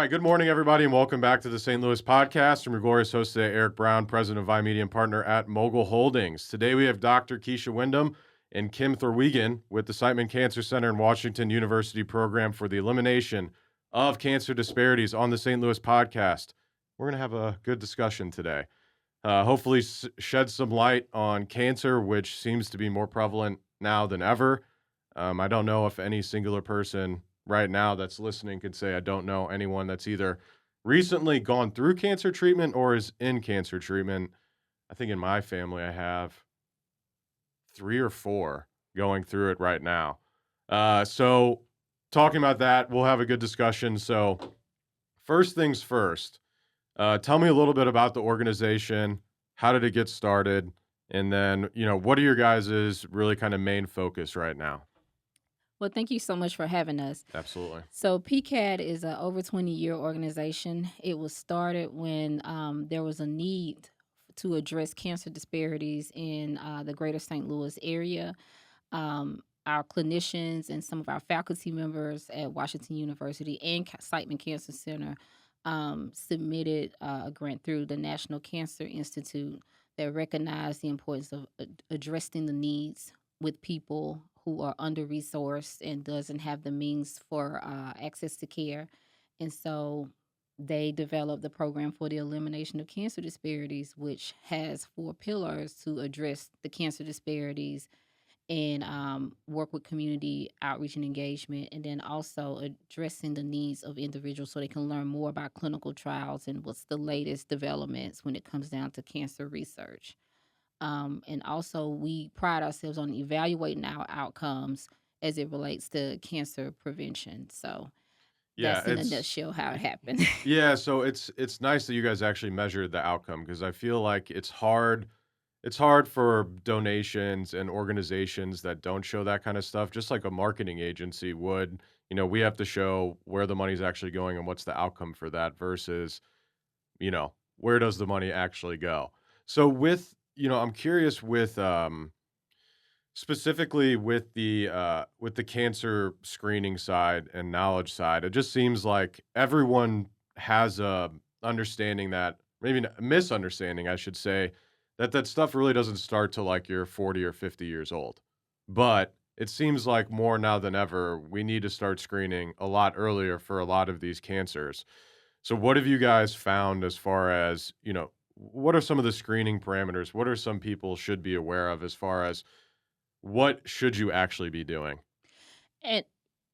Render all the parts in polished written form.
right, good morning, everybody, and welcome back to the St. Louis podcast. I'm your glorious host today, Eric Brown, president of iMedia and partner at Mogul Holdings. Today we have Dr. Keisha Windham and Kim Thorwegen with the Siteman Cancer Center and Washington University program for the Elimination of Cancer Disparities on the St. Louis podcast. We're going to have a good discussion today. Hopefully shed some light on cancer, which seems to be more prevalent now than ever. I don't know if any singular person right now that's listening could say I don't know anyone that's either recently gone through cancer treatment or is in cancer treatment. I think in my family I have 3 or 4 going through it right now. So talking about that, we'll have a good discussion. So first things first, tell me a little bit about the organization. How did it get started? And then, what are your guys' really kind of main focus right now? Well, thank you so much for having us. Absolutely. So, PECaD is an over 20-year organization. It was started when there was a need to address cancer disparities in the greater St. Louis area. Our clinicians and some of our faculty members at Washington University and Siteman Cancer Center submitted a grant through the National Cancer Institute that recognized the importance of addressing the needs with people who are under-resourced and doesn't have the means for access to care. And so they developed the program for the elimination of cancer disparities, which has 4 pillars to address the cancer disparities and work with community outreach and engagement, and then also addressing the needs of individuals so they can learn more about clinical trials and what's the latest developments when it comes down to cancer research. And also, we pride ourselves on evaluating our outcomes as it relates to cancer prevention. So Yeah, that's in a nutshell how it happened. yeah, so it's nice that you guys actually measured the outcome because I feel like it's hard for donations and organizations that don't show that kind of stuff, just like a marketing agency would. We have to show where the money's actually going and what's the outcome for that versus, where does the money actually go? So I'm curious with specifically with the cancer screening side and knowledge side, it just seems like everyone has a understanding that maybe a misunderstanding, I should say, that stuff really doesn't start till like you're 40 or 50 years old. But it seems like more now than ever, we need to start screening a lot earlier for a lot of these cancers. So what have you guys found as far as, what are some of the screening parameters? What are some people should be aware of as far as what should you actually be doing? and,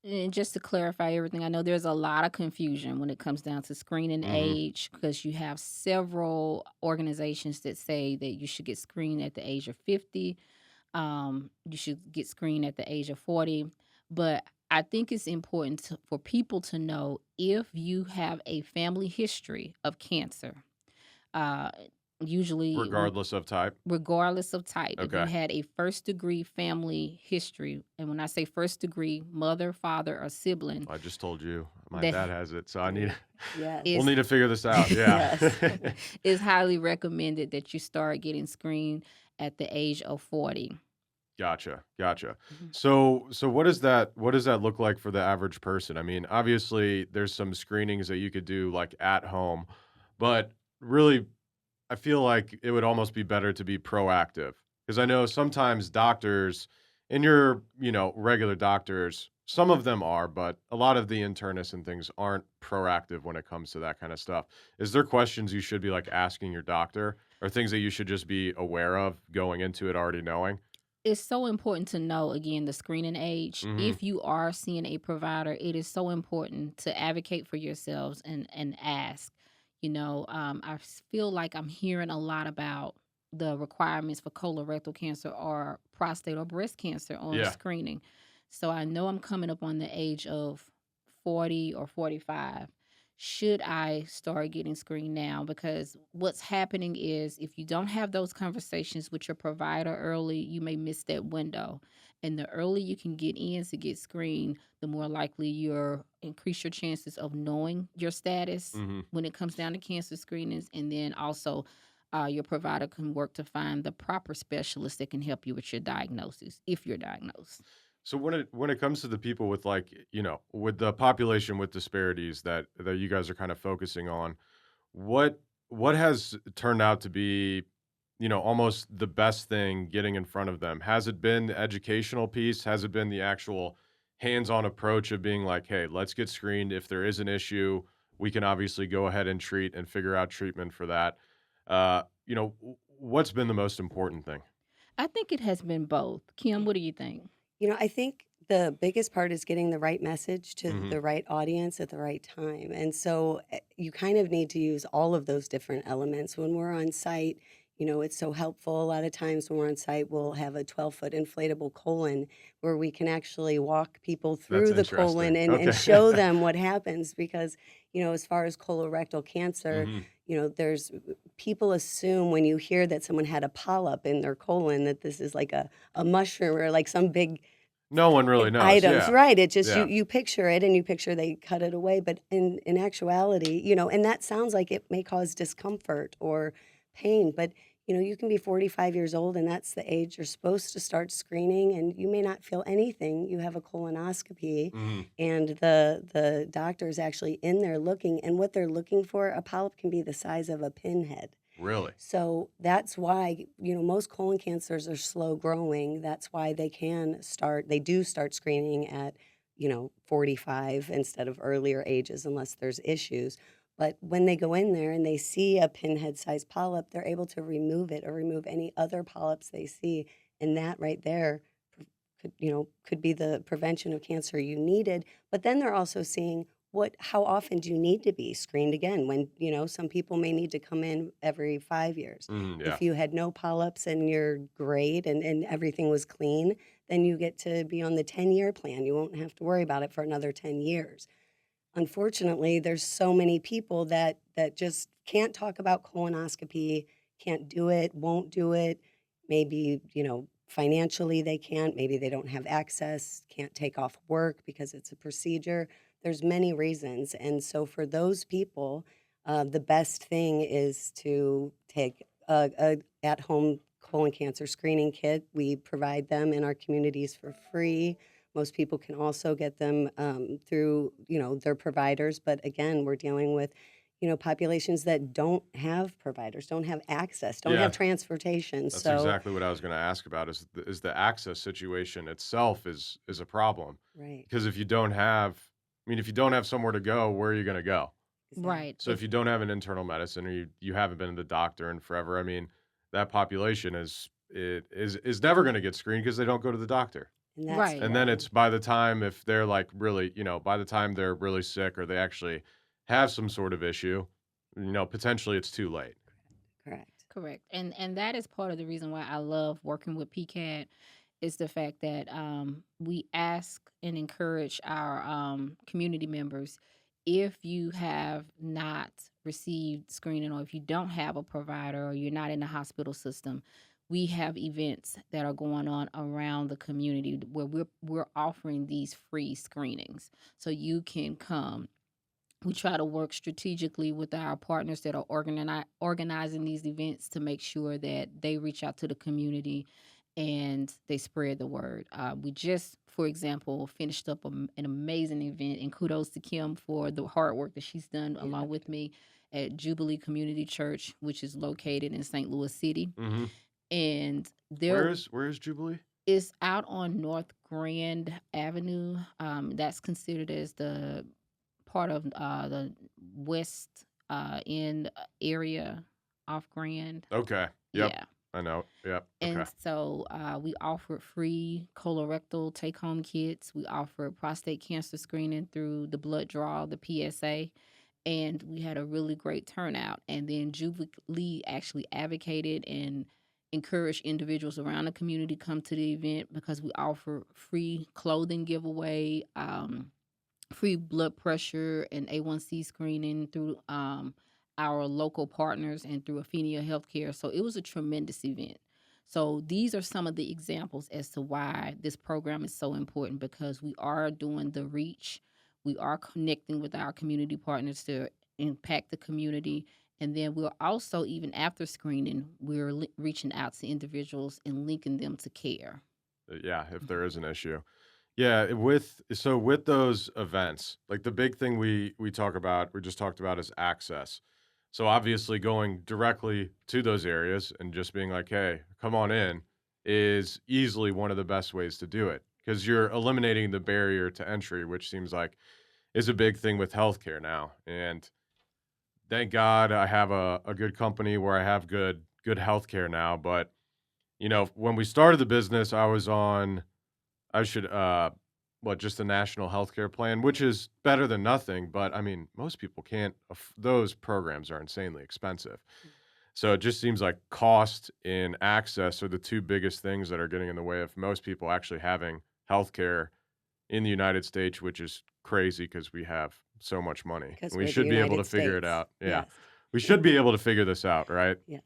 and just to clarify everything, I know there's a lot of confusion when it comes down to screening Mhm. age because you have several organizations that say that you should get screened at the age of 50. You should get screened at the age of 40. But I think it's important for people to know if you have a family history of cancer. Uh, Usually, Regardless of type? regardless of type, if you Okay. had a first degree family history, and when I say first degree, mother, father, or sibling, I just told you my that dad has it, so I need Mm. Yes. we'll is need to figure this out, yeah. Yes. is highly recommended that you start getting screened at the age of 40. Gotcha, gotcha. Mhm. So what does that look like for the average person? I mean, obviously, there's some screenings that you could do, like, at home, but really, I feel like it would almost be better to be proactive because I know sometimes doctors and your, regular doctors, some of them are, but a lot of the internists and things aren't proactive when it comes to that kind of stuff. Is there questions you should be, like, asking your doctor or things that you should just be aware of going into it already knowing? It's so important to know, again, the screening age. Mhm. If you are seeing a provider, it is so important to advocate for yourselves and ask. Feel like I'm hearing a lot about the requirements for colorectal cancer or prostate or breast cancer on Yeah. screening. So I know I'm coming up on the age of 40 or 45. Should I start getting screened now? Because what's happening is if you don't have those conversations with your provider early, you may miss that window. And the earlier you can get in to get screened, the more likely you're increase your chances of knowing your status Mhm. when it comes down to cancer screenings. And then also your provider can work to find the proper specialist that can help you with your diagnosis if you're diagnosed. So when it comes to the people with like, with the population with disparities that you guys are kind of focusing on, what what has turned out to be, almost the best thing getting in front of them? Has it been the educational piece? Has it been the actual hands-on approach of being like, "Hey, let's get screened. If there is an issue, we can obviously go ahead and treat and figure out treatment for that." What's been the most important thing? I think it has been both. Kim, what do you think? I think the biggest part is getting the right message to Mhm. the right audience at the right time. And so you kind of need to use all of those different elements. When we're on site, it's so helpful. A lot of times when we're on site, we'll have a 12-foot inflatable colon where we can actually walk people That's through the colon interesting. and Okay. show them what happens. Because, as far as colorectal cancer, Mhm. there's people assume when you hear that someone had a polyp in their colon that this is like a mushroom or like some big No one really knows. items, Yeah. right, it just Yeah. you picture it and you picture they cut it away, but in actuality, and that sounds like it may cause discomfort or pain, but, you can be 45 years old, and that's the age you're supposed to start screening, and you may not feel anything. You have a colonoscopy, Mhm. and the doctor is actually in there looking, and what they're looking for, a polyp can be the size of a pinhead. Really? So that's why, most colon cancers are slow growing. That's why they do start screening at, 45 instead of earlier ages unless there's issues. But when they go in there and they see a pinhead sized polyp, they're able to remove it or remove any other polyps they see. And that right there could be the prevention of cancer you needed. But then they're also seeing how often do you need to be screened again when, some people may need to come in every 5 years. Mhm. Yeah. If you had no polyps and you're great and everything was clean, then you get to be on the 10-year plan. You won't have to worry about it for another 10 years. Unfortunately, there's so many people that just can't talk about colonoscopy, can't do it, won't do it. Maybe, financially they can't, maybe they don't have access, can't take off work because it's a procedure. There's many reasons. And so for those people, the best thing is to take a at-home colon cancer screening kit. We provide them in our communities for free. Most people can also get them through, their providers. But again, we're dealing with, populations that don't have providers, don't have access, don't have Yeah. transportation. That's So, exactly what I was gonna ask about is the access situation itself is a problem. right, Because if you don't have if you don't have somewhere to go, where are you gonna go? Right. So if If you don't have an internal medicine or you haven't been to the doctor in forever, that population is never gonna get screened because they don't go to the doctor. and that's right. And then why. it's by the time if they're, like, really by the time they're really sick or they actually have some sort of issue, potentially it's too late. Correct. Correct. And that is part of the reason why I love working with PCAD is the fact that we ask and encourage our community members if you have not received screening or if you don't have a provider or you're not in the hospital system, we have events that are going on around the community where we're offering these free screenings. So you can come. We try to work strategically with our partners that are organizing these events to make sure that they reach out to the community and they spread the word. We just, for example, finished up an amazing event, and kudos to Kim for the hard work that she's done Yeah. along with me at Jubilee Community Church, which is located in St. Louis City. Mhm. And there Where is Jubilee? is out on North Grand Avenue. That's considered as the part of the west end area off Grand. Okay. Yep. Yeah. I know. Yep. Okay. And so we offered free colorectal take home kits. We offered prostate cancer screening through the blood draw, the PSA. And we had a really great turnout. And then Jubilee actually advocated and encouraged individuals around the community come to the event because we offer free clothing giveaway. Free blood pressure and A1C screening through our local partners and through Athenia Healthcare. So it was a tremendous event. So these are some of the examples as to why this program is so important because we are doing the reach. We are connecting with our community partners to impact the community. And then we're also, even after screening, we're reaching out to individuals and linking them to care. Yeah, if there is an issue. Yeah, with those events, like the big thing we just talked about is access. So obviously going directly to those areas and just being like, "Hey, come on in," is easily one of the best ways to do it because you're eliminating the barrier to entry, which seems like is a big thing with healthcare now. And thank God I have a good company where I have good healthcare now. But when we started the business, I was on I should, just the national healthcare plan, which is better than nothing, but, I mean, most people can't those programs are insanely expensive. So it just seems like cost and access are the 2 biggest things that are getting in the way of most people actually having healthcare in the United States, which is crazy because we have so much money, because and we we're the should be able to United figure it States. out. Yeah. Yes. We should be able to figure this out, right? Yes.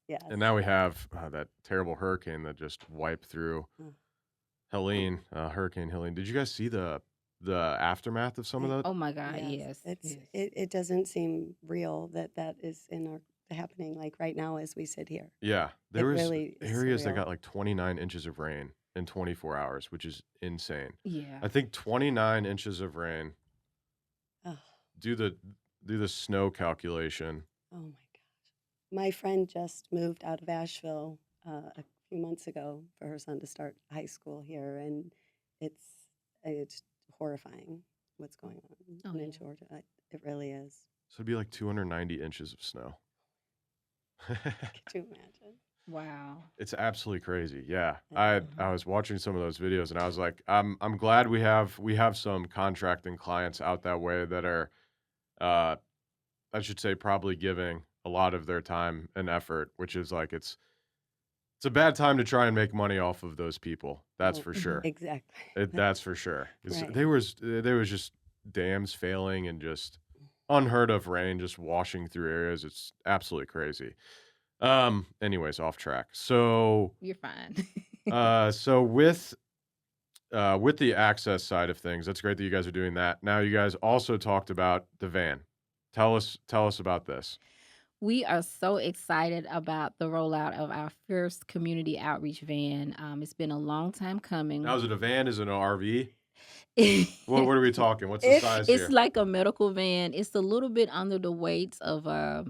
And Yes. now we have, that terrible hurricane that just wiped through Oh, Hurricane Helene. Did you guys see the aftermath of some of I that? Oh my God, yes, yes, it's yes. it doesn't seem real that that is in our happening, like, right now as we sit here. Yeah, there It was really is areas that surreal. got like 29 inches of rain in 24 hours, which is insane. Yeah. I think 29 inches of rain. Oh, Do the do the snow calculation. oh my gosh. My friend just moved out of Asheville, a few months ago for her son to start high school here, and it's it's horrifying what's going Oh on in yeah. Georgia. It really is. So it'd be like 290 inches of snow. Could you imagine? Wow. It's absolutely crazy. Yeah. Uh, I was watching some of those videos and I was like, I'm glad we have some contracting clients out that way that are uh I should say probably giving a lot of their time and effort, which is like it's a bad time to try and make money off of those people. That's Oh, for Mhm. sure. exactly. That's for sure. 'Cause Right. there was just dams failing and just unheard of rain just washing through areas. It's absolutely crazy. Anyways, off track. So, You're fine. so with the access side of things, that's great that you guys are doing that. Now you guys also talked about the van. Tell us about this. We are so excited about the rollout of our first community outreach van. It's been a long time Now coming. is it a van? Is it an RV? What It's are we talking? What's the size here? like a medical van. It's a little bit under the weight of a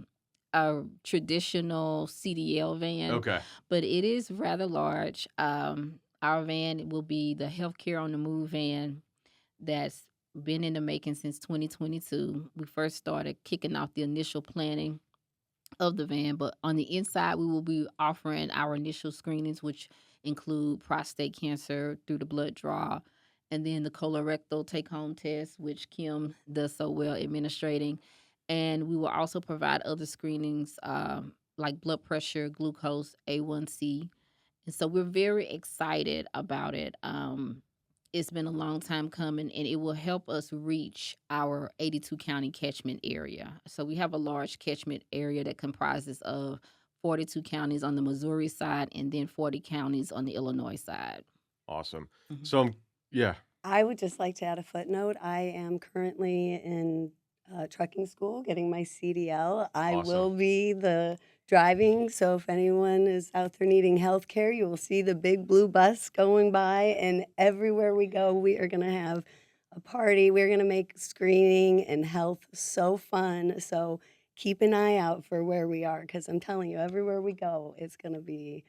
traditional CDL van, Okay. but it is rather large. Our van will be the healthcare on the move van that's been in the making since 2022. We first started kicking off the initial planning of the van, but on the inside, we will be offering our initial screenings, which include prostate cancer through the blood draw, and then the colorectal take home test, which Kim does so well administrating. And we will also provide other screenings like blood pressure, glucose, A1C, and so we're very excited about it. It's been a long time coming, and it will help us reach our 82 county catchment area. So we have a large catchment area that comprises of 42 counties on the Missouri side and then 40 counties on the Illinois side. Awesome. Mhm. So, yeah, I would just like to add a footnote. I am currently in trucking school getting my CDL. I awesome. will be the driving, so if anyone is out there needing health care, you will see the big blue bus going by, and everywhere we go, we are going to have a party. We're going to make screening and health so fun. So keep an eye out for where we are because I'm telling you, everywhere we go, it's going to be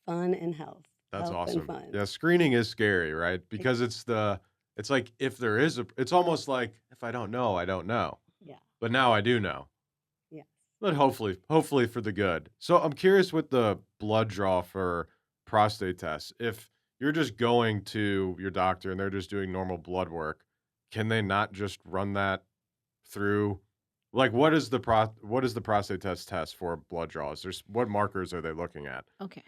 fun and health, That's health and awesome. fun. Yeah, screening is scary, right? Because it's like if there is it's almost like if I don't know, I don't know. Yeah. But now I do know. Yes. But hopefully for the good. So I'm curious with the blood draw for prostate tests. If you're just going to your doctor and they're just doing normal blood work, can they not just run that through like what is the prostate test for blood draws? What markers are they looking at? Okay.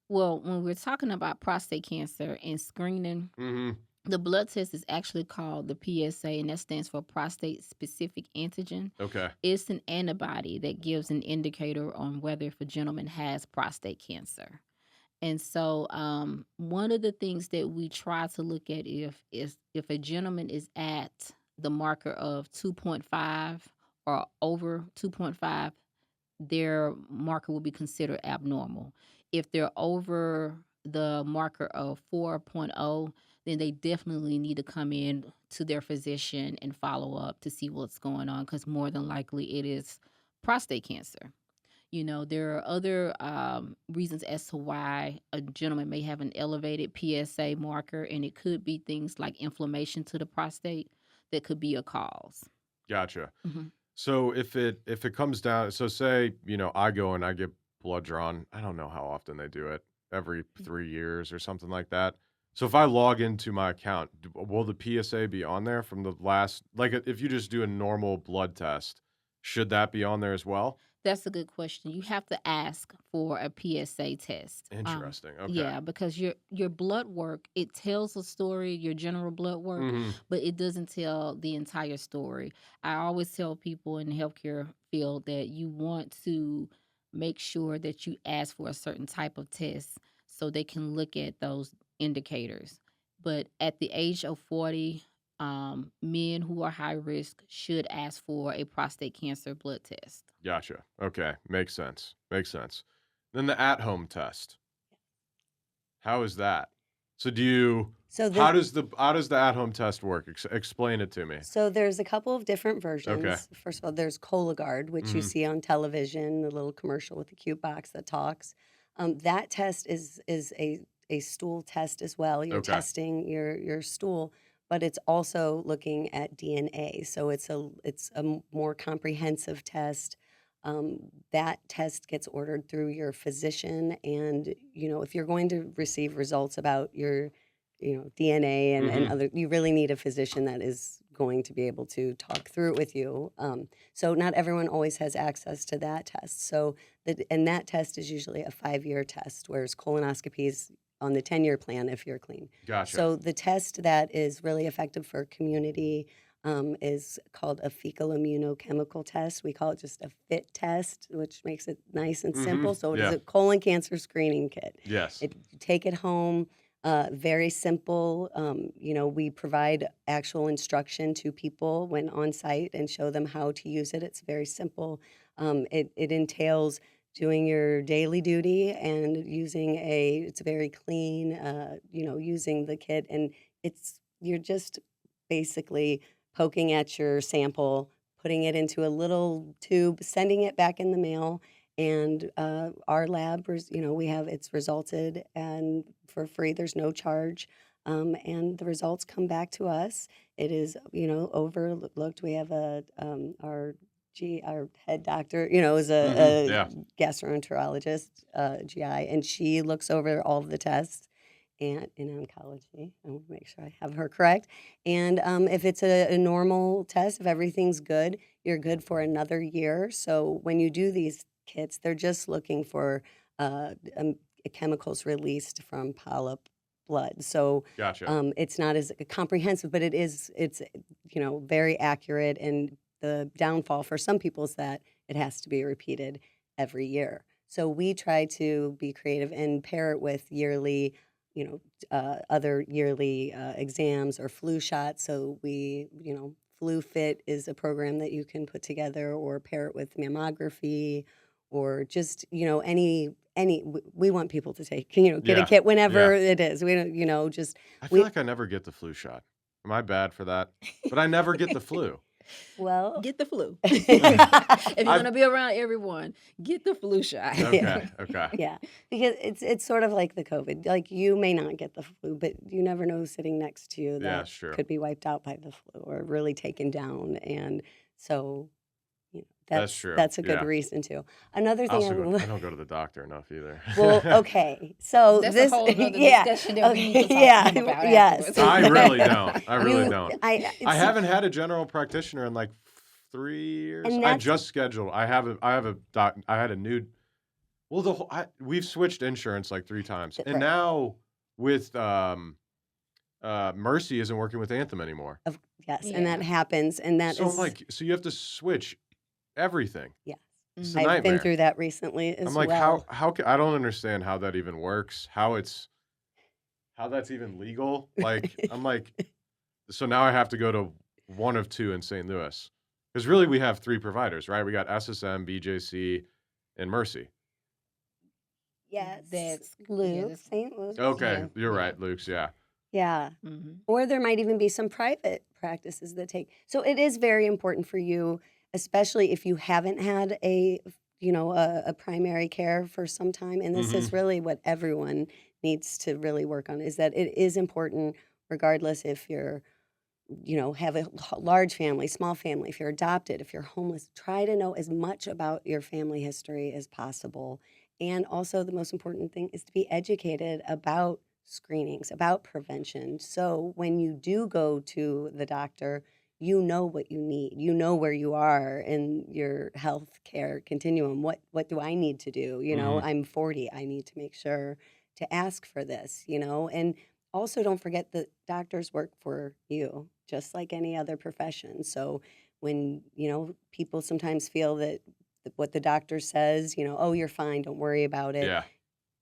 Well, when we're talking about prostate cancer and screening, Mhm. the blood test is actually called the PSA, and that stands for prostate specific antigen. Okay. It's an antibody that gives an indicator on whether if a gentleman has prostate cancer. And so, one of the things that we try to look at if a gentleman is at the marker of 2.5 or over 2.5, their marker will be considered abnormal. If they're over the marker of 4.0, then they definitely need to come in to their physician and follow up to see what's going on, because more than likely it is prostate cancer. There are other reasons as to why a gentleman may have an elevated PSA marker, and it could be things like inflammation to the prostate that could be a cause. Gotcha. Mhm. So if it comes down, so say, I go and I get blood drawn. I don't know how often they do it, every 3 years or something like that. So if I log into my account, will the PSA be on there from the last, like if you just do a normal blood test, should that be on there as well? That's a good question. You have to ask for a PSA test. Interesting. Okay. Yeah, because your blood work, it tells a story, your general blood work, Hmm. but it doesn't tell the entire story. I always tell people in the healthcare field that you want to make sure that you ask for a certain type of test so they can look at those indicators. But at the age of 40, men who are high risk should ask for a prostate cancer blood test. Gotcha. Okay. Makes sense. Makes sense. Then the at-home test. How is that? So So how the does the at-home test work? Explain it to me. So there's a couple of different Okay. versions. First of all, there's Cologuard, which you Hmm. see on television, the little commercial with the cute box that talks. That test is a stool test as well. You're Okay. testing your stool, but it's also looking at DNA. So it's a more comprehensive test. That test gets ordered through your physician, and if you're going to receive results about your DNA and Hmm. other, you really need a physician that is going to be able to talk through it with you. So not everyone always has access to that test. And that test is usually a 5-year test, whereas colonoscopy is on the 10-year plan if you're clean. Gotcha. So the test that is really effective for community is called a fecal immunochemical test. We call it just a FIT test, which makes it nice and Hmm. simple. So it is Yeah. a colon cancer screening kit. Yes. You take it home. Very simple. We provide actual instruction to people when on site and show them how to use it. It's very simple. It entails doing your daily duty and it's very clean, using the kit. And you're just basically poking at your sample, putting it into a little tube, sending it back in the mail, and our lab, it's resulted, and for free, there's no charge. And the results come back to us. It is, overlooked. We have our head doctor, is Hmm. a Yeah. gastroenterologist, GI, and she looks over all of the tests and in oncology. I want to make sure I have her correct. And if it's a normal test, if everything's good, you're good for another year. So when you do these kits, they're just looking for chemicals released from polyp blood. So Gotcha. it's not as comprehensive, but it's very accurate. And the downfall for some people is that it has to be repeated every year. So we try to be creative and pair it with yearly other yearly exams or flu shots. So Flu Fit is a program that you can put together or pair it with mammography or just, we want people to get a Yeah. kit whenever Yeah. it is. We don't, just, I feel we, like I never get the flu shot. Am I bad for that? But I never get the flu. well, Get the flu. If you're I going to be around everyone, get the flu shot. Okay. Okay. yeah, because it's sort of like the COVID. Like you may not get the flu, but you never know who's sitting next to you Yeah, that it's true. could be wiped out by the flu or really taken down. And so, That's true. that's a good Yeah. reason too. Another I thing also I don't go to the doctor enough either. well, okay. So That's this a whole nother yeah. discussion that we need to talk to Yeah. him about Yes. afterwards. I really don't. I really You don't. I I it's haven't had a general practitioner in like 3 years. and I that's just scheduled. I have a doc. I had a new. Well, we've switched insurance like 3 times, and right. now with Mercy isn't working with Anthem anymore. Yes, and that Yeah. happens, and that So I'm is like, so you have to switch everything. yes. It's a I've been nightmare. through that recently I'm as like, well. I don't understand how that even works. How that's even legal. Like, I'm like, so now I have to go to one of two in St. Louis. Because really we have 3 providers, right? We got SSM, BJC, and Mercy. Yes. That's Luke, that's St. Luke. Okay, Yeah, you're yeah. right, Luke's, yeah. Yeah. Mhm. Or there might even be some private practices that take. So it is very important for you, especially if you haven't had a primary care for some time. And this is Mhm. really what everyone needs to really work on, is that it is important, regardless if you're, have a large family, small family, if you're adopted, if you're homeless, try to know as much about your family history as possible. And also, the most important thing is to be educated about screenings, about prevention. So when you do go to the doctor, you know what you need. You know where you are in your health care continuum. What do I need to do? Mhm. I'm 40. I need to make sure to ask for this. And also, don't forget that doctors work for you, just like any other profession. So when, people sometimes feel that what the doctor says, "Oh, you're fine, don't worry about it." Yeah.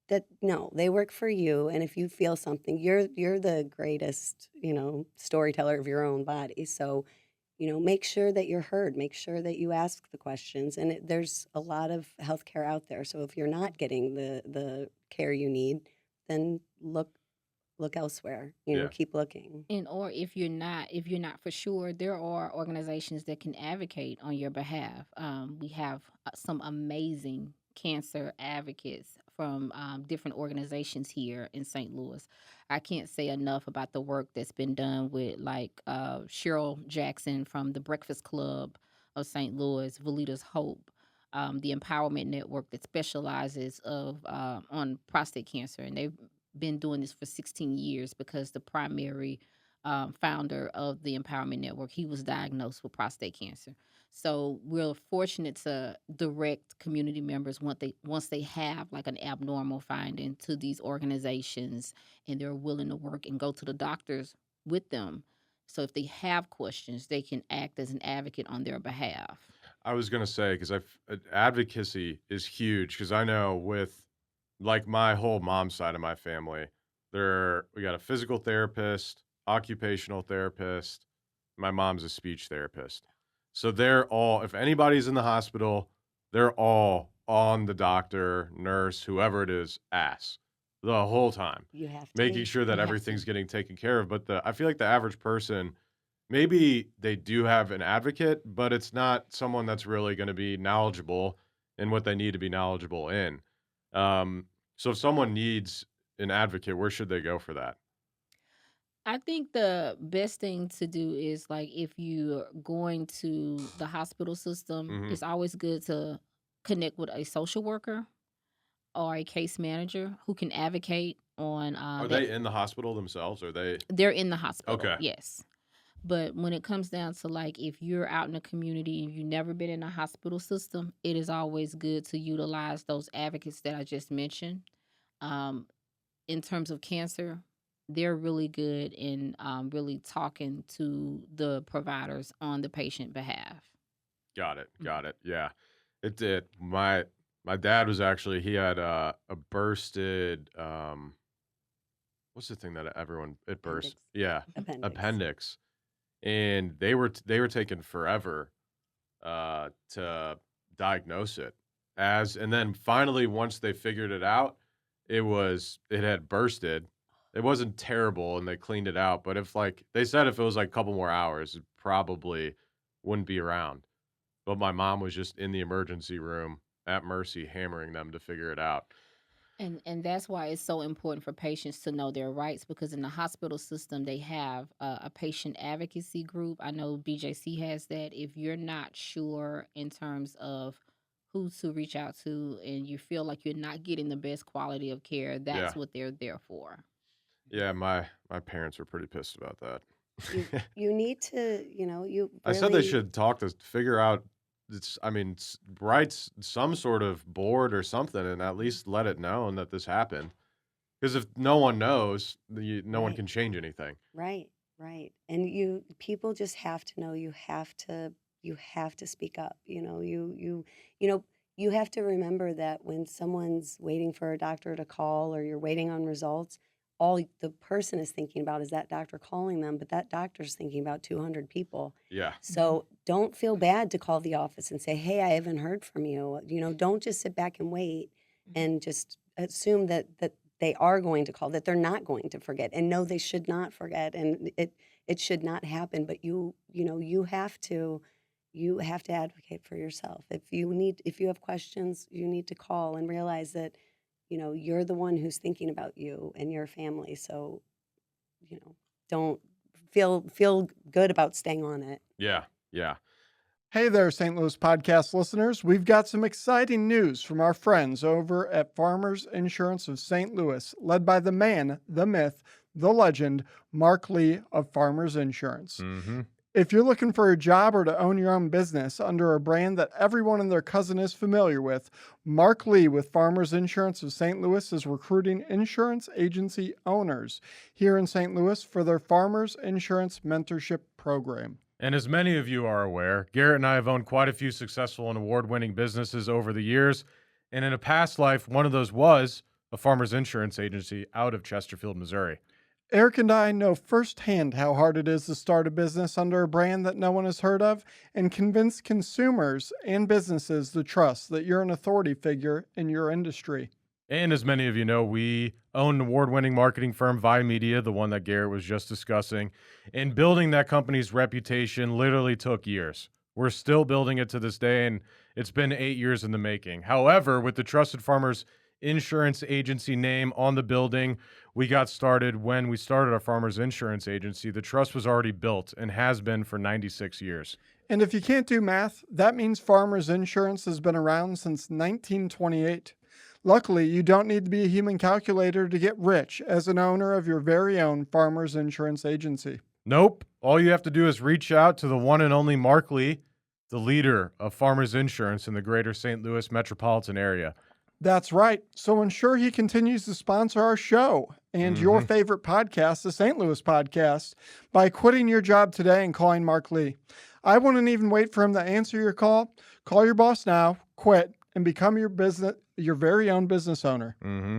That no, they work for you, and if you feel something, you're the greatest, storyteller of your own body. So, make sure that you're heard, make sure that you ask the questions, and there's a lot of healthcare out there. So if you're not getting the care you need, then look elsewhere, Yeah. keep looking. And or if you're not for sure, there are organizations that can advocate on your behalf. We have some amazing cancer advocates from different organizations here in St. Louis. I can't say enough about the work that's been done with like Cheryl Jackson from the Breakfast Club of St. Louis, Valita's Hope, the Empowerment Network that specializes on prostate cancer, and they've been doing this for 16 years because the primary founder of the Empowerment Network, he was diagnosed with prostate cancer. So we're fortunate to direct community members once they have like an abnormal finding to these organizations, and they're willing to work and go to the doctors with them. So if they have questions, they can act as an advocate on their behalf. I was gonna say, 'cause advocacy is huge. Because I know with, like, my whole mom's side of my family, we got a physical therapist, occupational therapist, my mom's a speech therapist. So they're all if anybody's in the hospital, they're all on the doctor, nurse, whoever it is, ass the whole time, You have to making be. sure that You have everything's to. getting taken care of, but I feel like the average person, maybe they do have an advocate, but it's not someone that's really gonna be knowledgeable in what they need to be knowledgeable in. Um, so if someone needs an advocate, where should they go for that? I think the best thing to do is like if you're going to the hospital system, Mhm. it's always good to connect with a social worker or a case manager who can advocate on Are that. they in the hospital themselves? Are they They're in the hospital, okay, yes. But when it comes down to like if you're out in the community and you've never been in a hospital system, it is always good to utilize those advocates that I just mentioned. Um, in terms of cancer, they're really good in really talking to the providers on the patient behalf. got it, Mhm. got it, yeah. It did. My dad was actually he had a bursted, what's the thing that everyone it bursts? Appendix. Yeah, Appendix. appendix, and they were taking forever to diagnose it and then finally once they figured it out, it had bursted. It wasn't terrible and they cleaned it out, but if like they said if it was like a couple more hours, it probably wouldn't be around. But my mom was just in the emergency room at Mercy hammering them to figure it out. And that's why it's so important for patients to know their rights because in the hospital system they have a patient advocacy group. I know BJC has that. If you're not sure in terms of who to reach out to and you feel like you're not getting the best quality of care, that's Yeah. what they're there for. Yeah, my parents were pretty pissed about You that. you need to, you I said they really should talk to figure out I mean, write some sort of board or something and at least let it known that this happened. Because if no one knows, no one right. can change anything. Right, right. And people just have to know you have to speak up. You know, you have to remember that when someone's waiting for a doctor to call or you're waiting on results, all the person is thinking about is that doctor calling them, but that doctor's thinking about 200 people. Yeah. Mhm. So don't feel bad to call the office and say, "Hey, I haven't heard from you." Don't just sit back and wait Mhm. and just assume that they are going to call, that they're not going to forget. And no, they should not forget. And it should not happen. But you have to advocate for yourself. If you have questions, you need to call and realize that, you're the one who's thinking about you and your family. So, don't feel good about staying on it. Yeah. Yeah. Hey there, St. Louis podcast listeners. We've got some exciting news from our friends over at Farmers Insurance of St. Louis, led by the man, the myth, the legend, Mark Lee of Farmers Insurance. Mm-hmm. If you're looking for a job or to own your own business under a brand that everyone and their cousin is familiar with, Mark Lee with Farmers Insurance of St. Louis is recruiting insurance agency owners here in St. Louis for their Farmers Insurance Mentorship Program. And as many of you are aware, Garrett and I have owned quite a few successful and award-winning businesses over the years. And in a past life, one of those was a farmers insurance agency out of Chesterfield, Missouri. Eric and I know firsthand how hard it is to start a business under a brand that no one has heard of and convince consumers and businesses to trust that you're an authority figure in your industry. And as many of you know, we own an award-winning marketing firm, Media, the one that Garrett was just discussing. And building that company's reputation literally took years. We're still building it to this day, and it's been 8 years in the making. However, with the Trusted Farmers Insurance Agency name on the building, we got started when we started our Farmers Insurance Agency. The trust was already built and has been for 96 years. And if you can't do math, that means Farmers Insurance has been around since 1928. Luckily, you don't need to be a human calculator to get rich as an owner of your very own Farmers Insurance Agency. Nope. All you have to do is reach out to the one and only Mark Lee, the leader of Farmers Insurance in the greater St. Louis metropolitan area. That's right. So ensure he continues to sponsor our show and your favorite podcast, the St. Louis Podcast, by quitting your job today and calling Mark Lee. I wouldn't even wait for him to answer your call. Call your boss now, quit, and become your very own business owner. Mm-hmm.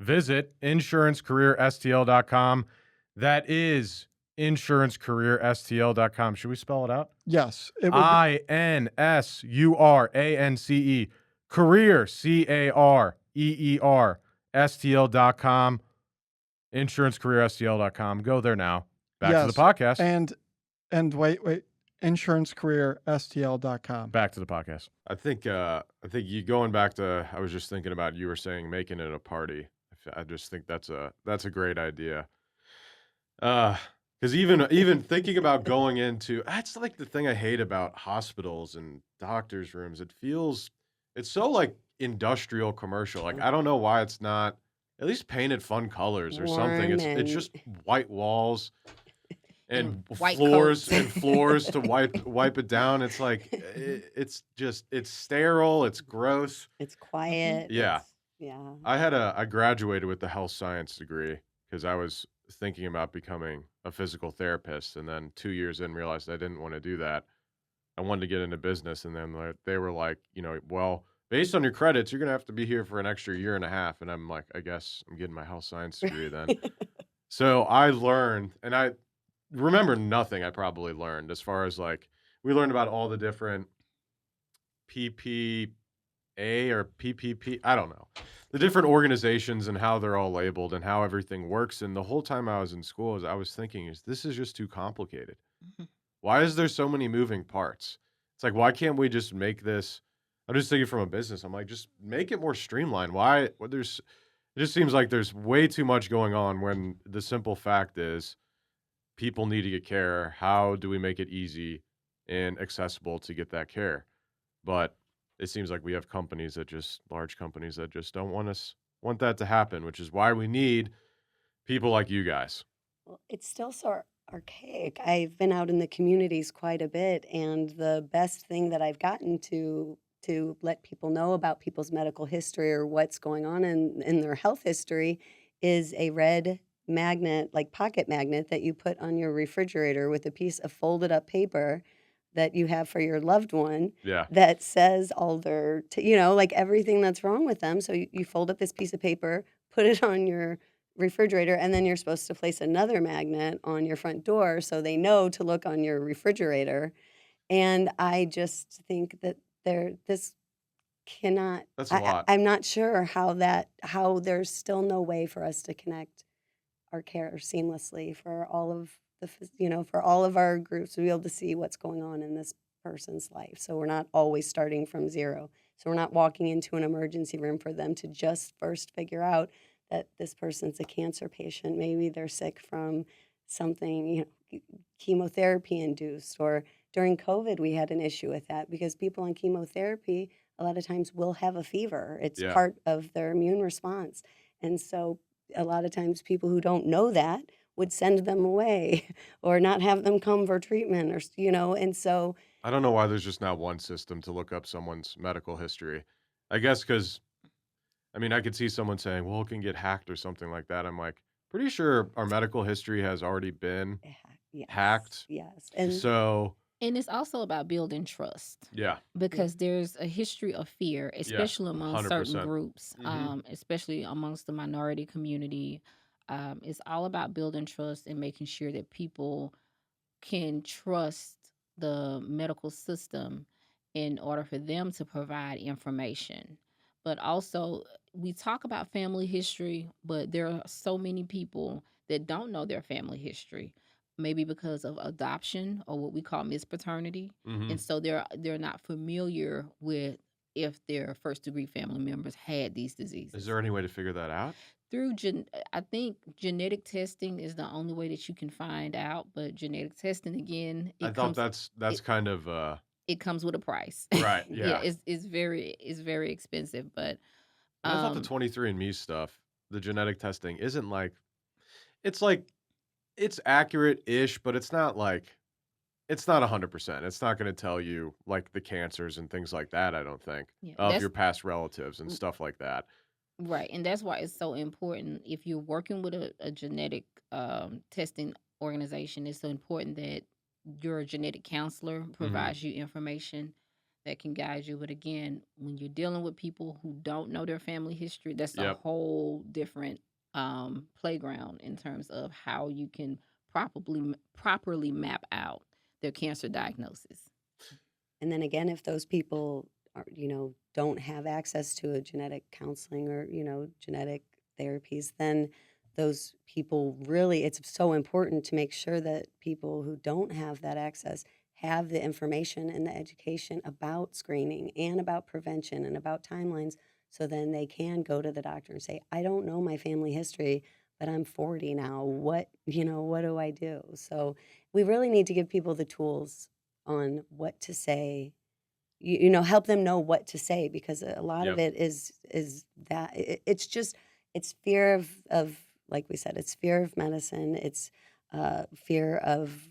Visit insurancecareerstl.com. That is insurancecareerstl.com. Should we spell it out? Yes. It would INSURANCE. Career, CAREER, STL.com, insurancecareerstl.com. Go there now. Back to the podcast. And wait, insurancecareerstl.com. Back to the podcast. I think you going back to, I was just thinking about, you were saying making it a party. I just think that's a great idea. Because even thinking about going into, that's like the thing I hate about hospitals and doctors' rooms. It's so like industrial commercial. Like, I don't know why it's not at least painted fun colors or something. It's just white walls and white floors coats. and floors to wipe it down. It's like it's sterile. It's gross. It's quiet. Yeah. Yeah. I graduated with the health science degree because I was thinking about becoming a physical therapist, and then 2 years in realized I didn't want to do that. I wanted to get into business, and then they were like, well, based on your credits, you're going to have to be here for an extra year and a half. And I'm like, I guess I'm getting my health science degree then. So I learned, and I remember nothing I probably learned as far as like, we learned about all the different PPA or PPP, I don't know, the different organizations and how they're all labeled and how everything works. And the whole time I was in school, I was thinking, this is just too complicated. Why is there so many moving parts? It's like, why can't we just make this? I'm just thinking from a business. I'm like, just make it more streamlined. It just seems like there's way too much going on when the simple fact is people need to get care. How do we make it easy and accessible to get that care? But it seems like we have large companies that just don't want that to happen, which is why we need people like you guys. Well, it's still so archaic. I've been out in the communities quite a bit, and the best thing that I've gotten to let people know about people's medical history or what's going on in their health history is a red magnet, like pocket magnet, that you put on your refrigerator with a piece of folded up paper that you have for your loved one. Yeah. That says all their, like everything that's wrong with them. So you fold up this piece of paper, put it on your refrigerator, and then you're supposed to place another magnet on your front door so they know to look on your refrigerator. And I just think that cannot. That's a lot. I'm not sure how there's still no way for us to connect our care seamlessly for all of for all of our groups to be able to see what's going on in this person's life. So we're not always starting from zero. So we're not walking into an emergency room for them to just first figure out that this person's a cancer patient. Maybe they're sick from something, chemotherapy induced, or during COVID, we had an issue with that because people on chemotherapy a lot of times will have a fever. It's Yeah. part of their immune response. And so a lot of times people who don't know that would send them away or not have them come for treatment and so I don't know why there's just not one system to look up someone's medical history. I guess because, I mean, I could see someone saying, well, it can get hacked or something like that. I'm like, pretty sure our medical history has already been yes, hacked. yes. And So, And it's also about building trust yeah. because there's a history of fear, especially among certain 100%. groups, especially amongst the minority community. It's all about building trust and making sure that people can trust the medical system in order for them to provide information. But also, we talk about family history, but there are so many people that don't know their family history, maybe because of adoption or what we call mispaternity, hmm and so they're not familiar with if their first degree family members had these Is diseases. there any way to figure that out? I think genetic testing is the only way that you can find out, but genetic testing again, I thought that's it, kind of it comes with a price. right. Yeah, Yeah. it's very expensive, but And I thought the um 23andMe stuff, the genetic testing, isn't like it's accurate-ish, but it's not 100%. It's not going to tell you like the cancers and things like that, I don't think, yeah, of your past relatives and stuff like that. right, and that's why it's so important if you're working with a genetic testing organization. It's so important that your genetic counselor provides you information that can guide you. But again, when you're dealing with people who don't know their family history, that's a Yep. whole different playground in terms of how you can properly map out their cancer diagnosis. And then again, if those people are, don't have access to a genetic counseling or, genetic therapies, then those people really, it's so important to make sure that people who don't have that access have the information and the education about screening and about prevention and about timelines. So then they can go to the doctor and say, I don't know my family history, but I'm 40 now. What do I do? So we really need to give people the tools on what to say, help them know what to say because a lot of Yep. it is that it's fear of like we said, it's fear of medicine, it's fear of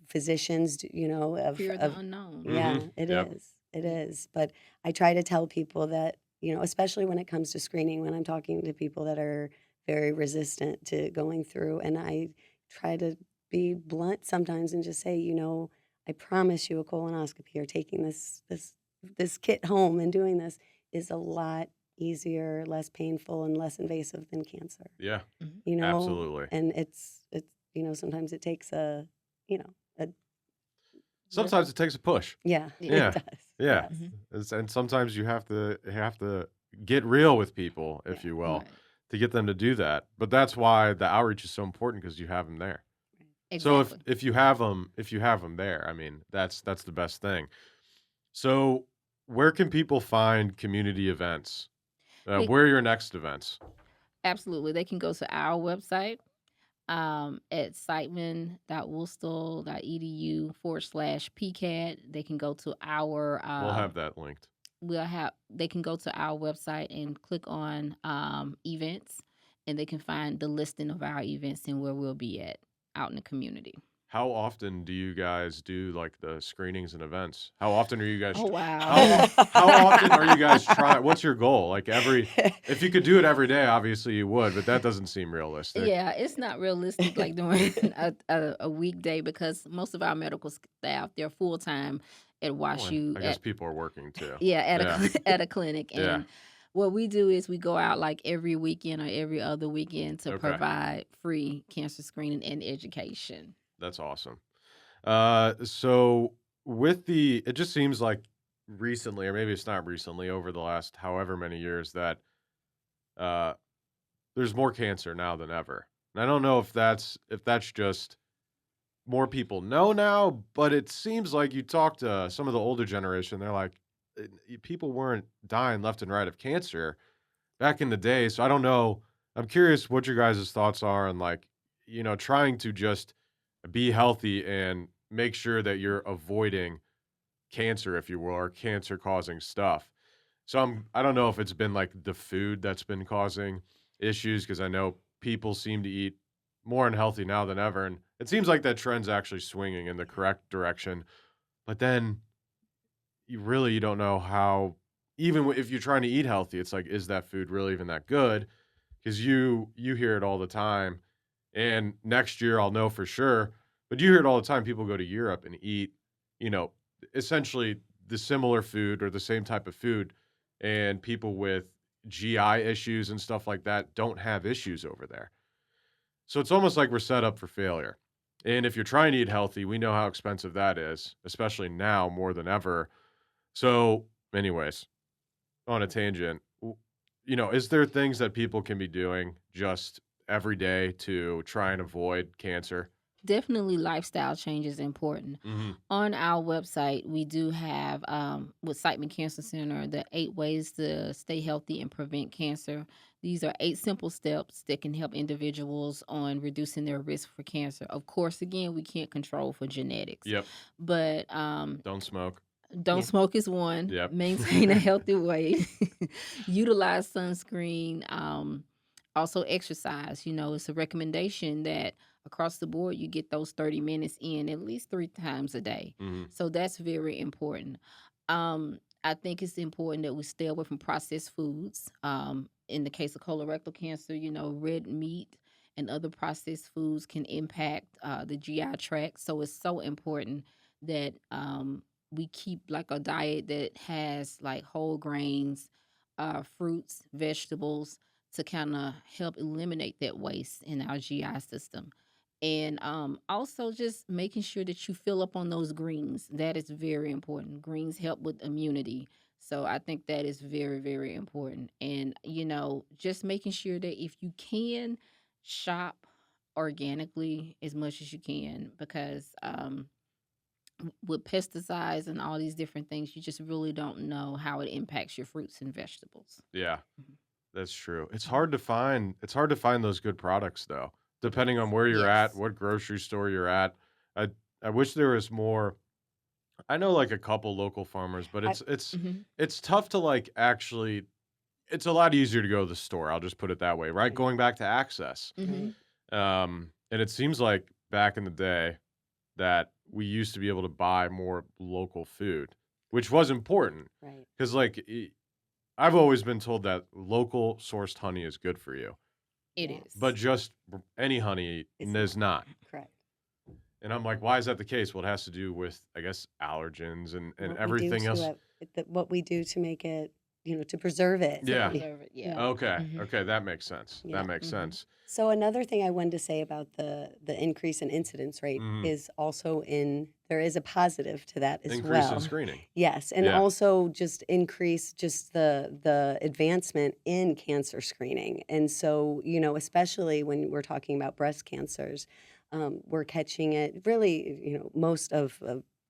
physicians, Fear of the of unknown. yeah, Yep. it is. But I try to tell people that, especially when it comes to screening, when I'm talking to people that are very resistant to going through, and I try to be blunt sometimes and just say, I promise you a colonoscopy or taking this kit home and doing this is a lot easier, less painful, and less invasive than cancer. Yeah. Mhm. Absolutely. And it's sometimes it takes a Sometimes it takes a push. yeah, Yeah. it does. Yeah. Yes. Mhm. And sometimes you have to get real with people, if Yeah. you will, Right. to get them to do that. But that's why the outreach is so important because you have them there. So Exactly. if you have them there, I mean, that's the best thing. So where can people find community events? They Where are your next events? Absolutely. They can go to our website at siteman.worcester.edu/PECaD. They can go to our We'll have that linked. they can go to our website and click on events, and they can find the listing of our events and where we'll be at out in the community. How often do you guys do like the screenings and events? How often are you guys? Oh How wow. how often are you guys trying? What's your goal? Like if you could do it every day, obviously you would, but that doesn't seem realistic. Yeah, it's not realistic like during a weekday because most of our medical staff, they're full time at Well, and WashU I guess people are working too. yeah, Yeah. at a clinic. Yeah. And what we do is we go out like every weekend or every other weekend to Okay. provide free cancer screening and education. That's awesome. So it just seems like recently, or maybe it's not recently, over the last however many years, that uh, there's more cancer now than ever. And I don't know if that's just more people know now, but it seems like you talk to some of the older generation, they're like, people weren't dying left and right of cancer back in the day. So I don't know. I'm curious what your guys' thoughts are on, like, trying to just be healthy and make sure that you're avoiding cancer, if you will, or cancer causing stuff. So I don't know if it's been like the food that's been causing issues, because I know people seem to eat more unhealthy now than ever, and it seems like that trend's actually swinging in the correct direction. But then you don't know how, even if you're trying to eat healthy, it's like, is that food really even that good? Because you hear it all the time, and next year I'll know for sure. But you hear it all the time. People go to Europe and eat, you know, essentially the similar food or the same type of food, and people with GI issues and stuff like that don't have issues over there. So it's almost like we're set up for failure. And if you're trying to eat healthy, we know how expensive that is, especially now more than ever. So, anyways, on a tangent, is there things that people can be doing just every day to try and avoid cancer? Definitely lifestyle change is important. Mhm. On our website, we do have, with Siteman Cancer Center, the 8 ways to stay healthy and prevent cancer. These are 8 simple steps that can help individuals on reducing their risk for cancer. Of course, again, we can't control for genetics, Yep. but Don't smoke. don't Yeah. smoke is one. Yep. Maintain a healthy weight. Utilize sunscreen. Also exercise. It's a recommendation that across the board you get those 30 minutes in at least 3 times a day. Mhm. So that's very important. I think it's important that we stay away from processed foods. In the case of colorectal cancer, red meat and other processed foods can impact the GI tract. So it's so important that we keep like a diet that has like whole grains, fruits, vegetables to kind of help eliminate that waste in our GI system. And also just making sure that you fill up on those greens. That is very important. Greens help with immunity. So I think that is very, very important. And, just making sure that if you can shop organically as much as you can, because with pesticides and all these different things, you just really don't know how it impacts your fruits and vegetables. Yeah, Mhm. that's true. It's Mhm. hard to find. It's hard to find those good products though, depending on where you're at, Yes. what grocery store you're at. I I wish there was more. I know like a couple local farmers, but I, Mhm. it's tough to like actually. It's a lot easier to go to the store. I'll just put it that way, right? right, Going back to access. right. Mhm. And it seems like back in the day that we used to be able to buy more local food, which was important Right. because, like, I've always been told that local sourced honey is good for you, It but is. just any honey It's is not not. correct. And I'm like, why is that the case? Well, it has to do with, I guess, allergens and What we do everything to else. it, what we do to make it, to preserve it. To Yeah. preserve it, yeah. Yeah. Okay. Mhm. Okay. That makes sense. That Yeah. makes Mhm. sense. So another thing I wanted to say about the increase in incidence rate Hmm. is also there is a positive to that as Increase in well. screening. Yes, and Yeah. also just increase just the advancement in cancer screening. And so, especially when we're talking about breast cancers, we're catching it really, most of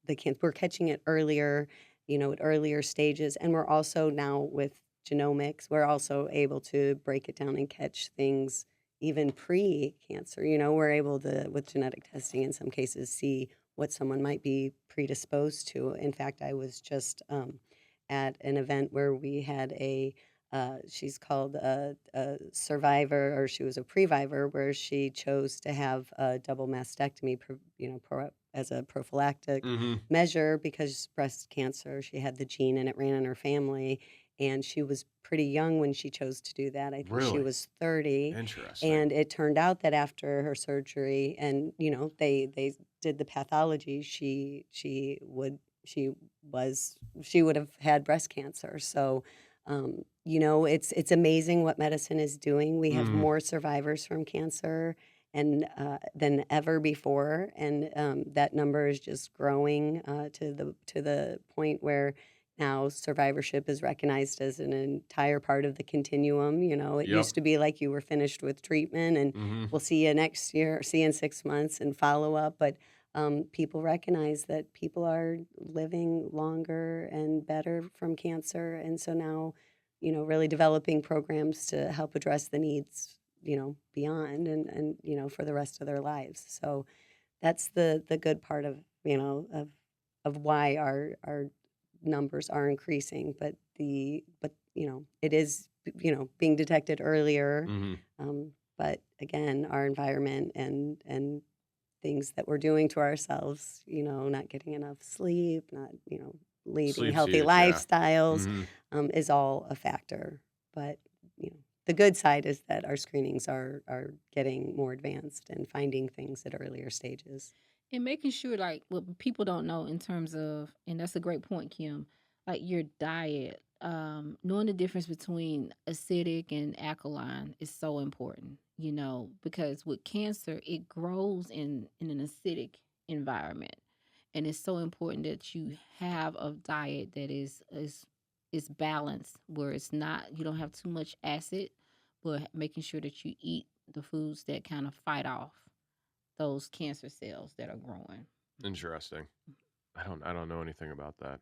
the cancer, we're catching it earlier, at earlier stages. And we're also now with genomics, we're also able to break it down and catch things even pre-cancer. We're able to, with genetic testing in some cases, see what someone might be predisposed to. In fact, I was just at an event where we had she's called a survivor, or she was a previvor, where she chose to have a double mastectomy, as a prophylactic Hmm. measure because breast cancer, she had the gene and it ran in her family. And she was pretty young when she chose to do that. I think she Really was 30. interesting. And it turned out that after her surgery, and they did the pathology, she would have had breast cancer. So, it's amazing what medicine is doing. We have Hmm. more survivors from cancer and than ever before, and that number is just growing to the point where Now survivorship is recognized as an entire part of the continuum. It Yep. used to be like you were finished with treatment and Mm-hmm. we'll see you next year, or see you in 6 months and follow up. But people recognize that people are living longer and better from cancer. And so now, really developing programs to help address the needs, beyond and for the rest of their lives. So that's the good part of, of why our numbers are increasing, but it is being detected earlier. Mm-hmm. But again, our environment and things that we're doing to ourselves, not getting enough sleep, not leading Sleep's healthy huge, yeah. lifestyles, Mm-hmm. is all a factor. But the good side is that our screenings are getting more advanced and finding things at earlier stages. And making sure, like, what people don't know in terms of, and that's a great point, Kim, like your diet, knowing the difference between acidic and alkaline is so important, because with cancer, it grows in an acidic environment. And it's so important that you have a diet that is balanced, where it's not, you don't have too much acid, but making sure that you eat the foods that kind of fight off those cancer cells that are growing. Interesting. I don't know anything about that.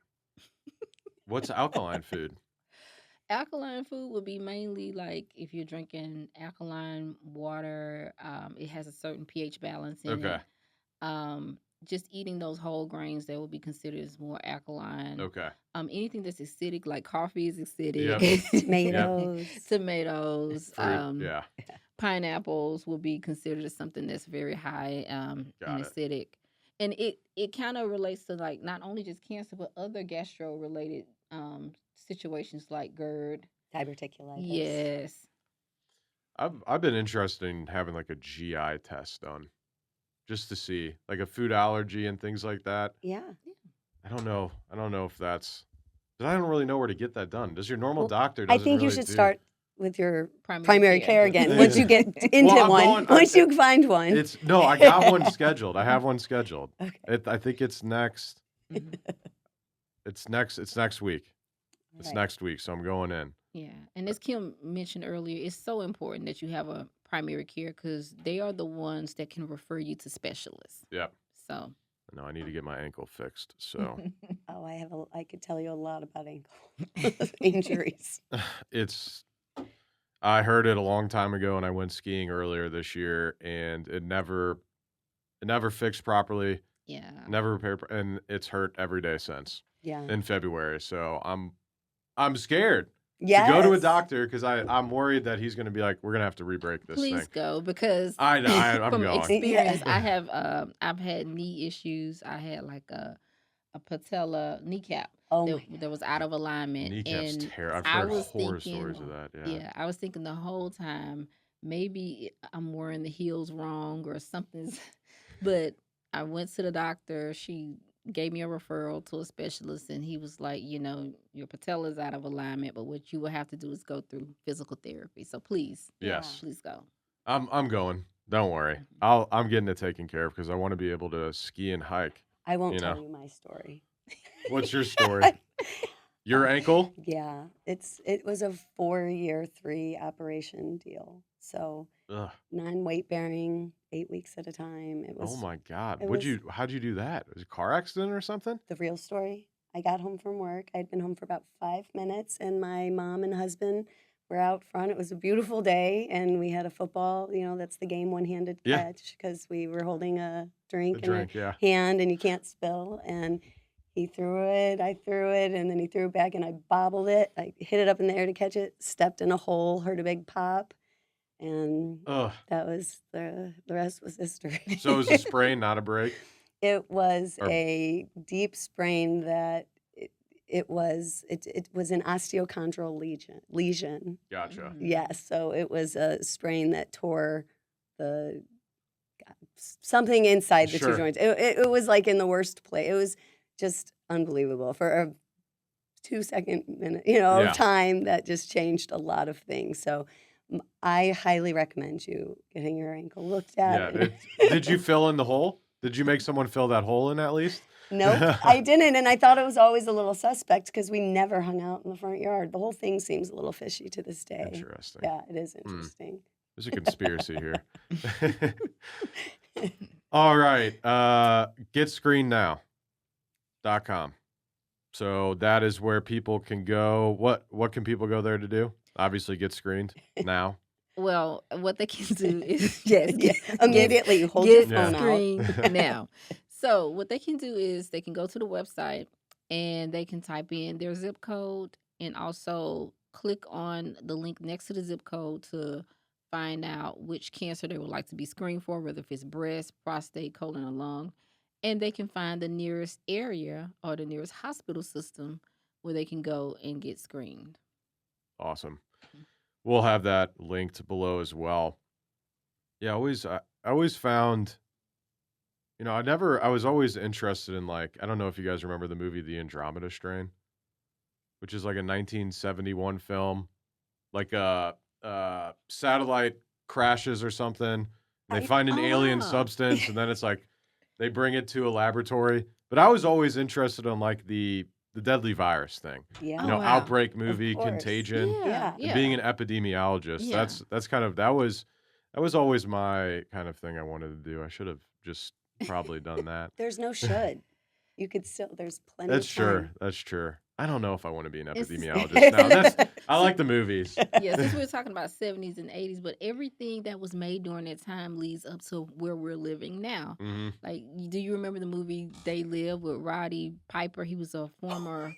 What's alkaline food? Alkaline food would be mainly like if you're drinking alkaline water, it has a certain pH balance in Okay. it. Just eating those whole grains that would be considered as more alkaline. Okay. Anything that's acidic, like coffee is Yep. acidic. Tomatoes. Tomatoes, Fruit. Yeah. pineapples will be considered as something that's very high and Got it. acidic. And it kind of relates to like not only just cancer, but other gastro related situations like GERD. Diverticulitis. Yes. I've been interested in having like a GI test done, just to see like a food allergy and things like that. Yeah. I don't know if that's. 'Cause I don't really know where to get that done. Does your normal Well, doctor? I Doesn't think you really should do. start with your Primary primary care. care again. Once you get into Well, I'm one, going- once you find one. I got one scheduled. I have one scheduled. Okay. I think it's next. Mhm. It's next week. It's Right. next week, so I'm going in. Yeah. And as Kim mentioned earlier, it's so important that you have a primary care because they are the ones that can refer you to specialists. Yep. So. No, I need to get my ankle fixed. So Oh, I could tell you a lot about ankle injuries. I heard it a long time ago, and I went skiing earlier this year, and it never fixed properly, Yeah. never repaired, and it's hurt every day since Yeah. in February. So I'm scared Yes. to go to a doctor because I'm worried that he's going to be like, we're going to have to re-break this Please thing. go because I know, I'm from going. experience, Yeah. I've had knee issues. I had like a patella kneecap Oh that my God. that was out of alignment, Kneecap's and terrible. I've I heard was horror thinking, stories of that. Yeah. yeah, I was thinking the whole time maybe I'm wearing the heels wrong or something's, but I went to the doctor. She gave me a referral to a specialist, and he was like, your patella's out of alignment, but what you will have to do is go through physical therapy. So please, Yes. please go. I'm going. Don't worry. I'm getting it taken care of because I want to be able to ski and hike. I won't You tell know. you my story. What's your story? Your ankle? Yeah, it was a 4-year, 3 operation deal. So Ugh. non-weight bearing, 8 weeks at a time. It Oh was my God. it How'd you do that? Was it a car accident or something? the real story. I got home from work. I'd been home for about 5 minutes, and my mom and husband were out front. It was a beautiful day, and we had a football. That's the game, one-handed Yeah. catch, because we were holding a drink The in drink, yeah. our hand, and you can't spill. And he threw it, I threw it, and then he threw it back, and I bobbled it. I hit it up in the air to catch it, stepped in a hole, heard a big pop, and Ugh. that was the rest was history. So it was a sprain, not a break? It was Or- a deep sprain that it was an osteochondral lesion. Gotcha. Mhm. Yes, so it was a sprain that tore something inside the Sure. two joints. It was like in the worst place. It was just unbelievable for a 2-second minute, Yeah. of time that just changed a lot of things. So I highly recommend you getting your ankle looked at. Yeah. Did you fill in the hole? Did you make someone fill that hole in at least? Nope, I didn't, and I thought it was always a little suspect because we never hung out in the front yard. The whole thing seems a little fishy to this day. Interesting. Yeah, it is Hmm. interesting. There's a conspiracy here. All right. GetScreenedNow.com. So that is where people can go. What can people go there to do? Obviously, get screened now. Well, what they can do is yes, Yeah, immediately hold your get phone out. screened now. So what they can do is they can go to the website and they can type in their zip code and also click on the link next to the zip code to find out which cancer they would like to be screened for, whether if it's breast, prostate, colon, or lung. And they can find the nearest area or the nearest hospital system where they can go and get screened. Awesome. We'll have that linked below as well. Yeah, I always found, I was always interested in, like, I don't know if you guys remember the movie The Andromeda Strain, which is like a 1971 film, like a satellite crashes or something, and they find an alien substance, and then it's like they bring it to a laboratory. But I was always interested in, like, the deadly virus thing. Yeah. Oh, wow. Outbreak movie, course. Contagion. Yeah. And being an epidemiologist, Yeah. that's kind of that was always my kind of thing I wanted to do. I should have just probably done that. There's no should. You could still. There's plenty. That's of true. time. That's true. I don't know if I want to be an It's- epidemiologist now. I like the movies. Yeah, since we're talking about 70s and 80s, but everything that was made during that time leads up to where we're living now. Hmm. Like, do you remember the movie They Live with Roddy Piper? He was a former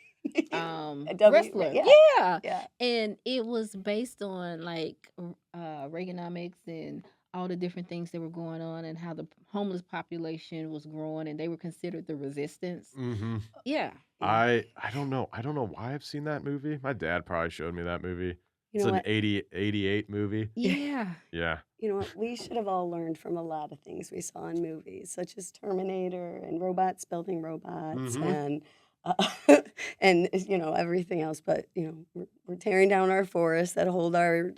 wrestler. Yeah. Yeah. And it was based on like Reaganomics and all the different things that were going on and how the homeless population was growing and they were considered the resistance. Hmm. Yeah. I don't know. I don't know why I've seen that movie. My dad probably showed me that movie. You It's know an what? 88 movie. Yeah. Yeah. You know what? We should have all learned from a lot of things we saw in movies, such as Terminator and robots building robots Mhm. and everything else. But we're tearing down our forests that hold our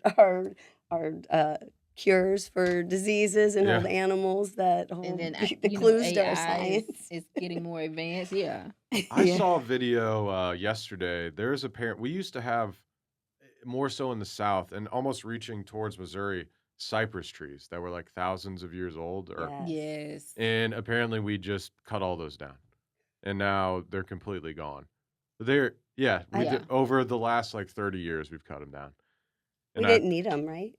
cures for diseases and Yeah. hold animals that hold And then the clues to our AI science. is getting more advanced. Yeah. I Yeah. saw a video yesterday. There's a parent we used to have more so in the South and almost reaching towards Missouri, cypress trees that were like thousands of years old. Yes. Yes. And apparently we just cut all those down. And now they're completely gone. But they're, yeah, we Yeah. did, over the last like 30 years, we've cut them down. We And didn't need them, right?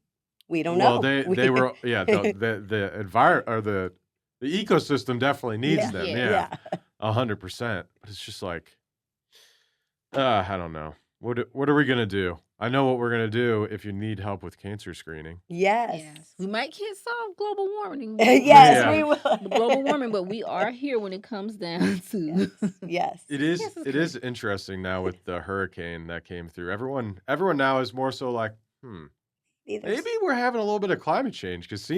We don't well, know. they were, yeah, the environment or the ecosystem definitely needs Yeah. them. Yeah. Yeah. 100%. But it's just like, I don't know. What are we going to do? I know what we're going to do if you need help with cancer screening. Yes. Yes. We might can't solve global warming. Yes, Yeah. we will. Global warming, but we are here when it comes down to Yes. It is Cancer it is interesting now with the hurricane that came through. Everyone now is more so like, Either maybe we're having a little bit of climate change because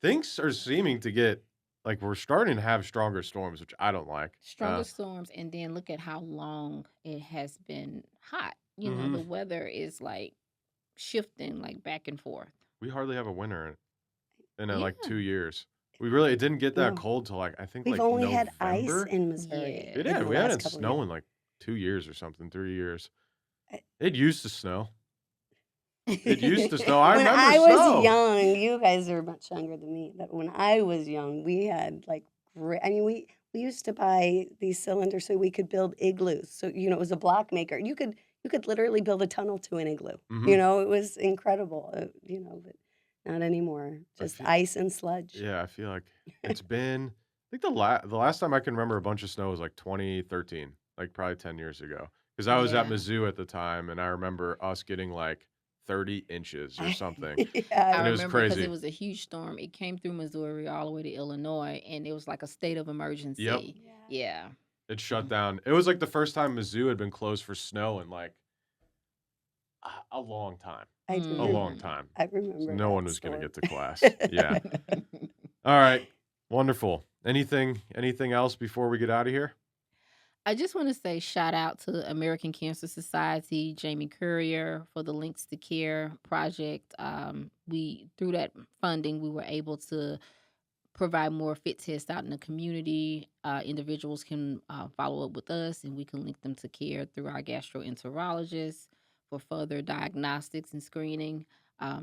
things are seeming to get like we're starting to have stronger storms, which I don't like. stronger storms, and then look at how long it has been hot. The weather is like shifting like back and forth. We hardly have a winter in Yeah. like 2 years. It didn't get that No. cold till like I think We've like only had November. ice in Missouri. Yeah. It in did. the We last hadn't couple snow years. in like 2 years or something, 3 years. I- It used to snow. It used to snow. I when remember I snow. was young, you guys are much younger than me, but when I was young, we had like we used to buy these cylinders so we could build igloos. So it was a block maker. You could literally build a tunnel to an igloo. Mhm. It was incredible. But not anymore. Just feel- ice and sludge. Yeah, I feel like it's been. I think the last time I can remember a bunch of snow was like 2013, like probably 10 years ago. Because I was at Yeah. Mizzou at the time, and I remember us getting like 30 inches or something. I And it was remember because crazy. it was a huge storm. It came through Missouri all the way to Illinois, and it was like a state of emergency. Yep. Yeah. It shut down. It was like the first time Mizzou had been closed for snow in like a long time. I Mm. do. A long time. I remember. No one that was going to storm. get to class. Yeah. All right. Wonderful. Anything else before we get out of here? I just want to say shout out to American Cancer Society, Jamie Courier for the Links to Care project. We through that funding we were able to provide more fit tests out in the community. Individuals can follow up with us, and we can link them to care through our gastroenterologist for further diagnostics and screening.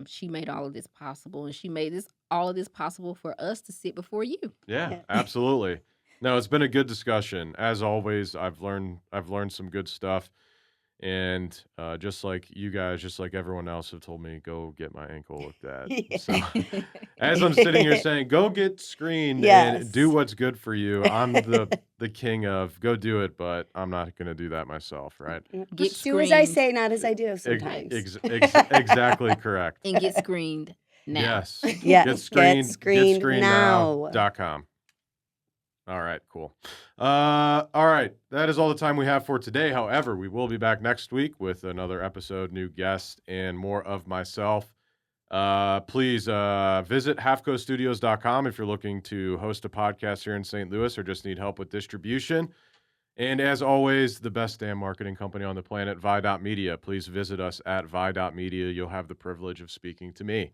She made all of this possible, and she made all of this possible for us to sit before you. Yeah, Yeah. absolutely. No, it's been a good discussion. As always, I've learned some good stuff. And just like you guys, just like everyone else have told me, go get my ankle looked at. So as I'm sitting here saying, go get screened and do Yes. what's good for you, I'm the king of go do it, but I'm not going to do that myself, right? Yep. Get Just do as I screened say, not as I do Ex- sometimes. exactly correct. and get screened now. Yes. Yes, Get screened, screened now. getscreenednow.com. All right, cool. All right, that is all the time we have for today. However, we will be back next week with another episode, new guest, and more of myself. Please visit halfcostudios.com if you're looking to host a podcast here in St. Louis or just need help with distribution. And as always, the best damn marketing company on the planet, Vi.media. Please visit us at Vi.media. You'll have the privilege of speaking to me.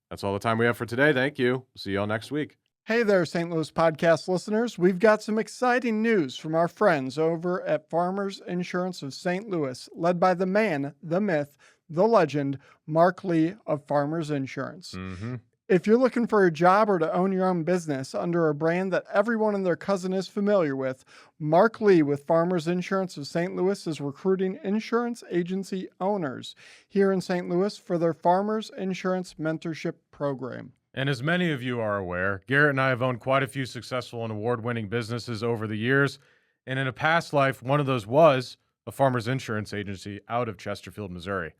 That's all the time we have for today. Thank you. See y'all next week. Hey there, St. Louis podcast listeners. We've got some exciting news from our friends over at Farmers Insurance of St. Louis, led by the man, the myth, the legend, Mark Lee of Farmers Insurance. Mm-hmm. If you're looking for a job or to own your own business under a brand that everyone and their cousin is familiar with, Mark Lee with Farmers Insurance of St. Louis is recruiting insurance agency owners here in St. Louis for their Farmers Insurance Mentorship Program. And as many of you are aware, Garrett and I have owned quite a few successful and award-winning businesses over the years. And in a past life, one of those was a farmers insurance agency out of Chesterfield, Missouri.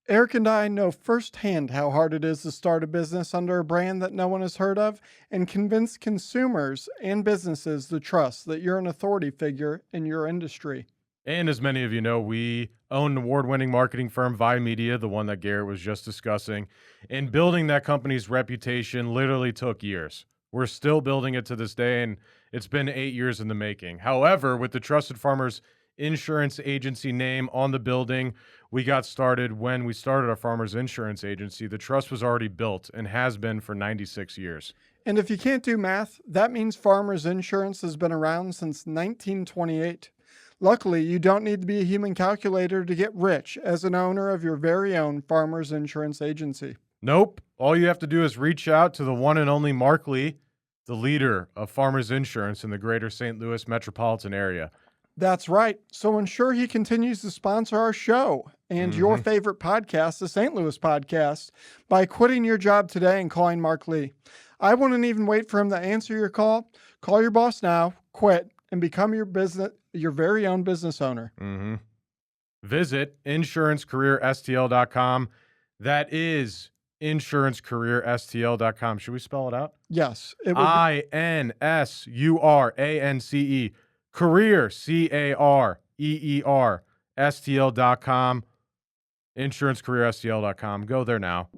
Eric and I know firsthand how hard it is to start a business under a brand that no one has heard of and convince consumers and businesses to trust that you're an authority figure in your industry. And as many of you know, we own an award-winning marketing firm, Vi Media, the one that Garrett was just discussing. And building that company's reputation literally took years. We're still building it to this day, and it's been 8 years in the making. However, with the Trusted Farmers Insurance Agency name on the building, we got started when we started our Farmers Insurance Agency. The trust was already built and has been for 96 years. And if you can't do math, that means Farmers Insurance has been around since 1928. Luckily, you don't need to be a human calculator to get rich as an owner of your very own Farmers Insurance Agency. Nope. All you have to do is reach out to the one and only Mark Lee, the leader of Farmers Insurance in the greater St. Louis metropolitan area. That's right. So ensure he continues to sponsor our show and your favorite podcast, the St. Louis Podcast, by quitting your job today and calling Mark Lee. I wouldn't even wait for him to answer your call. Call your boss now, quit, and become your very own business owner. Mm-hmm. Visit insurancecareerstl.com. That is insurancecareerstl.com. Should we spell it out? Yes. It would INSURANCE, career, CAREER, STL.com, insurancecareerstl.com. Go there now.